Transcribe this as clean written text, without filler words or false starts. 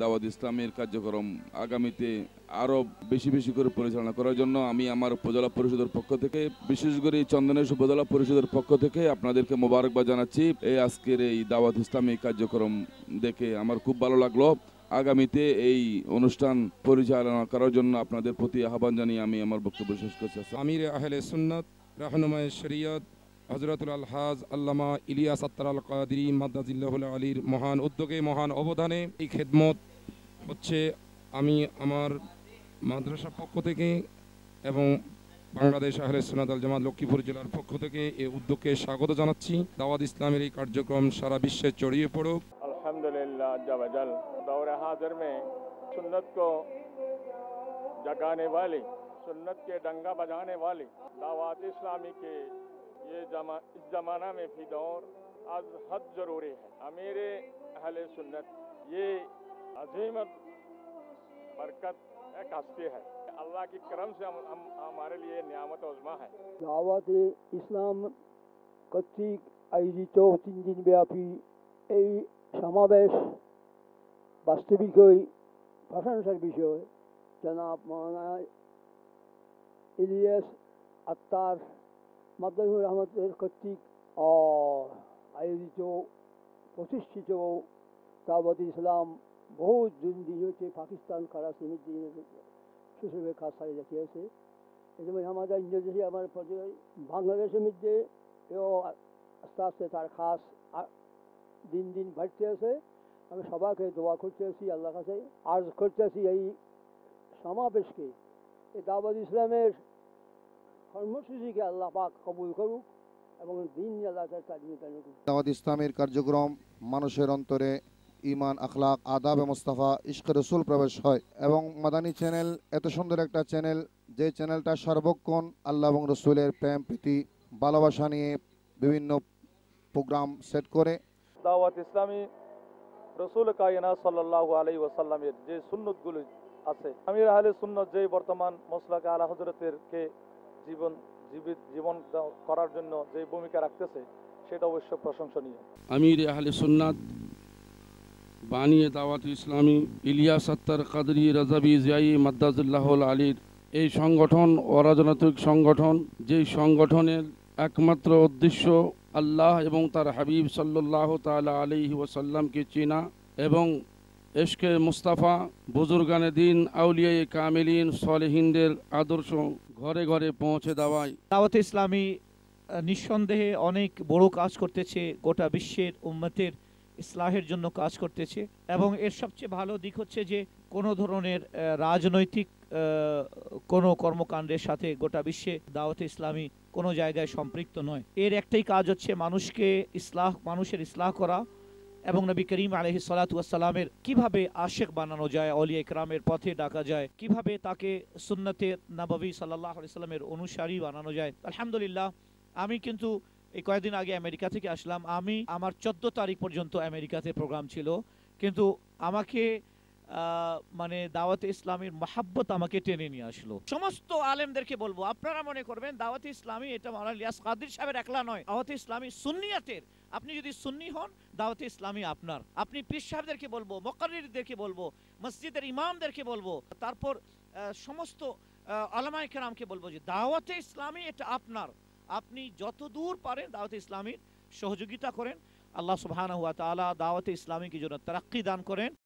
দাওয়াত ইসলামের কার্যক্রম আগামীতে আরও বেশি বেশি করে পরিচালনা করার জন্য আমি আমার উপজেলা পরিষদের পক্ষ থেকে, বিশেষ করে চন্দনেশ উপজেলা পরিষদের পক্ষ থেকে আপনাদেরকে মোবারকবাদ জানাচ্ছি। এই আজকের এই দাওয়াত ইসলামী কার্যক্রম দেখে আমার খুব ভালো লাগলো। আগামীতে এই অনুষ্ঠান পরিচালনা করার জন্য আপনাদের প্রতি আহ্বান জানিয়ে আমি আমার বক্তব্য শেষ করছি। আমির আহলে সুন্নাত রাহনুমায়ে শরীয়ত হযরতুল আলহাজ আল্লামা ইলিয়াস আত্তার আল কাদরি মাদ্দাজিল্লাহুল আলীর মহান উদ্যোগে, মহান অবদানে এই খেদমত হচ্ছে। আমি আমার মাদ্রাসার পক্ষ থেকে এবং বাংলাদেশ আহলে সুন্নাত আল জামাত লক্ষ্মীপুর জেলার পক্ষ থেকে এই উদ্যোগকে স্বাগত জানাচ্ছি। দাওয়াত ইসলামের এই কার্যক্রম সারা বিশ্বে ছড়িয়ে পড়ুক। अल्हम्दुलिल्लाह अज़्ज़ा वजल दौर हाजिर में सुन्नत को जगाने वाली, सुन्नत के डंगा बजाने वाली दावत इस्लामी के इस ज़माना में भी दौर आज हद ज़रूरी है। अमीर अहले सुन्नत ये अजीम बरकत एक हस्ती है। अल्लाह की करम से हम हमारे लिए नियामत उज़्मा है। দাওয়াত ইসলাম কর্তৃক আয়োজিত 3 দিন ব্যাপী এই সমাবেশ বাস্তবিকই প্রশংসার বিষয়। জনাব মাওলানা ইলিয়াস আত্তার মাদ্দাহুর রহমতের কর্তৃক আয়োজিত প্রতিষ্ঠিত দাওয়াত ইসলাম বহুত দিন হচ্ছে পাকিস্তান কারাচি হিসেবে কাজ চালিয়ে দেখিয়েছে। এই জন্য আমাদের ইন্ডোনেশিয়া আমার বাংলাদেশের মধ্যে এও আস্তে আস্তে তার খাস দিন দিন বাড়তে আছে। আমি সবাইকে দোয়া করতে আছি, আল্লাহর কাছে আর্জ করতে আছি এই সমাবেশকে, এই দাওয়াত ইসলামের কর্মসূচিকে আল্লাহ পাক কবুল করুক এবং দিন আল্লাহ চালিয়ে দেন। দাওয়াত ইসলামের কার্যক্রম মানুষের অন্তরে ইমান, আখলাক, আদাব, মুস্তাফা, ইশকে রসুল প্রবেশ হয়। এবং মাদানী চ্যানেল এত সুন্দর একটা চ্যানেল, যে চ্যানেলটা সর্বক্ষণ আল্লাহ এবং রসুলের প্রেম, প্রীতি, ভালোবাসা নিয়ে বিভিন্ন প্রোগ্রাম সেট করে। দাওয়াত ইসলামী রসুল কায়নাত সাল্লাল্লাহু আলাইহি ওয়াসাল্লামের যে সুন্নতগুলো আছে, আমির আহলে সুন্নাত যে বর্তমান মসলাকে আলা হযরতের কে জীবন করার জন্য যে ভূমিকা রাখতেছে সেটা অবশ্য প্রশংসনীয়। আমির আহলে সুন্নাত বানিয়ে দাওয়াত ইসলামী ইলিয়াস আত্তার কাদরি রাজাবি জিয়াই মাদ্দাজুল্লাহুল আলীর এই সংগঠন অরাজনৈতিক সংগঠন, যেই সংগঠনের একমাত্র উদ্দেশ্য আল্লাহ এবং তার হাবিব সাল্লাল্লাহু তাআলা আলাইহি ওয়াসাল্লামকে চেনা এবং ইশকে মুস্তাফা, বুজুর্গানে দিন, আউলিয়ায়ে কামিলিন, সালেহিনদের আদর্শ ঘরে ঘরে পৌঁছে দেওয়ায় দাওয়াত ইসলামী নিঃসন্দেহে অনেক বড় কাজ করতেছে, গোটা বিশ্বের উম্মতের ইসলাহের জন্য কাজ করতেছে। এবং এর সবচেয়ে ভালো দিক হচ্ছে যে কোনো ধরনের রাজনৈতিক কোনো কর্মকাণ্ডের সাথে গোটা বিশ্বে দাওয়াত ইসলামী কোনো জায়গায় সম্পৃক্ত নয়। এর একটাই কাজ হচ্ছে মানুষের ইসলাহ করা এবং নবী করিম আলাইহিস সালাতু ওয়াস সালামের কিভাবে আশিক বানানো যায়, আউলিয়া ইকরামের পথে ডাকা যায়, কিভাবে তাকে সুন্নতে নববী সাল্লাল্লাহু আলাইহি সাল্লামের অনুসারী বানানো যায়। আলহামদুলিল্লাহ, আমি কিন্তু এই কয়েকদিন আগে আমেরিকা থেকে আসলাম। আমি আমার 14 তারিখ পর্যন্ত আমেরিকাতে প্রোগ্রাম ছিল, কিন্তু আমাকে মানে দাওয়াতে ইসলামীর মহাব্বত আমাকে টেনে নিয়ে আসলো। সমস্ত আলেমদেরকে বলবো, আপনারা মনে করবেন দাওয়াতে ইসলামী এটা মাওলানা ইলিয়াস কাদরী সাহেবের একলা নয়, দাওয়াতে ইসলামী সুন্নিয়াতের। আপনি যদি সুন্নি হন, দাওয়াতে ইসলামী আপনার। আপনি পীর সাহেবদেরকে বলবো, মুকাররিরদেরকে বলবো, মসজিদের ইমামদেরকে বলবো, তারপর সমস্ত উলামায়ে কেরামকে বলবো যে দাওয়াতে ইসলামী এটা আপনার। আপনি যত দূর পারেন দাওয়াতে ইসলামীর সহযোগিতা করেন। আল্লাহ সুবহানাহু ওয়া তাআলা দাওয়াতে ইসলামীকে জন্য তারাক্কি দান করেন।